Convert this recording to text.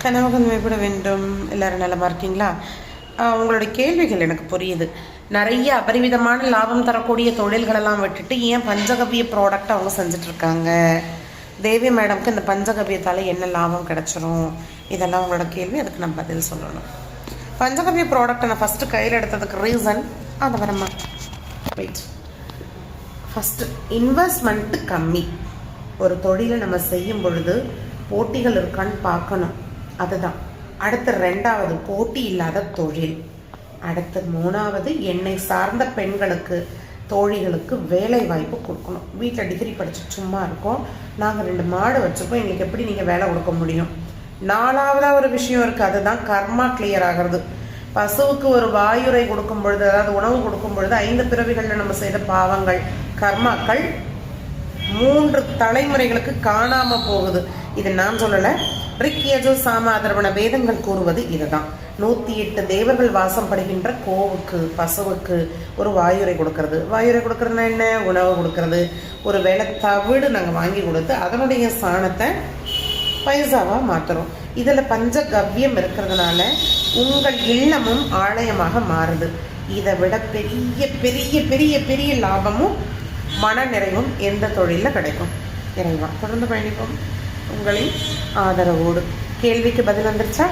கனவுகள் மேம்பட வேண்டும். எல்லாரும் நலமா இருக்கீங்களா? உங்களுடைய கேள்விகள் எனக்கு புரியுது. நிறைய அபரிவிதமான லாபம் தரக்கூடிய தொழில்களெல்லாம் விட்டுட்டு ஏன் பஞ்சகவ்ய ப்ராடக்ட் அவங்க செஞ்சிட்ருக்காங்க? தேவி மேடம்க்கு இந்த பஞ்சகவ்யத்தால் என்ன லாபம் கிடச்சிரும்? இதெல்லாம் உங்களோட கேள்வி. அதுக்கு நான் பதில் சொல்லணும். பஞ்சகவ்ய ப்ராடக்டை நான் ஃபஸ்ட்டு கையில் எடுத்ததுக்கு ரீசன் அதை வரமா வெயிட். ஃபஸ்ட்டு இன்வெஸ்ட்மெண்ட்டு கம்மி. ஒரு தொழிலை நம்ம செய்யும் பொழுது போட்டிகள் இருக்கான்னு பார்க்கணும். அதுதான். அடுத்து 2வது போட்டி இல்லாத தொழில். அடுத்து 3வது என்னை சார்ந்த பெண்களுக்கு தோழிகளுக்கு வேலை வாய்ப்பு கொடுக்கணும். வீட்டில் டிகிரி படித்து சும்மா இருக்கோம், நாங்கள் 2 மாடு வச்சுருக்கோம், எங்களுக்கு எப்படி நீங்கள் வேலை கொடுக்க முடியும்? 4வதாக ஒரு விஷயம் இருக்குது, அதுதான் கர்மா கிளியர் ஆகிறது. பசுவுக்கு ஒரு வாயுரை கொடுக்கும் பொழுது, அதாவது உணவு கொடுக்கும் பொழுது 5 பிறவிகளில் நம்ம செய்த பாவங்கள் கர்மாக்கள் 3 தலைமுறைகளுக்கு காணாமல் போகுது. இது நான் சொல்லலை, ரிக் யஜு சாம அதர்வன வேதங்கள் கூறுவது இதுதான். 108 தேவர்கள் வாசம் படுகின்ற கோவுக்கு பசுவுக்கு ஒரு வாயுரை கொடுக்கறது. வாயுரை கொடுக்கறதுனா என்ன? உணவு கொடுக்கறது. ஒரு வேளை தவிடு நாங்கள் வாங்கி கொடுத்து அதனுடைய சாணத்தை பைசாவாக மாற்றுறோம். இதில் பஞ்சகவ்யம் இருக்கிறதுனால உங்கள் இல்லமும் ஆலயமாக மாறுது. இதை விட பெரிய பெரிய பெரிய பெரிய லாபமும் மன நிறைவும் எந்த தொழிலில் கிடைக்கும்? இறைவா தொடர்ந்து பயணிப்போம் உங்களின் ஆதரவோடு. கேள்விக்கு பதில் வந்துருச்சா?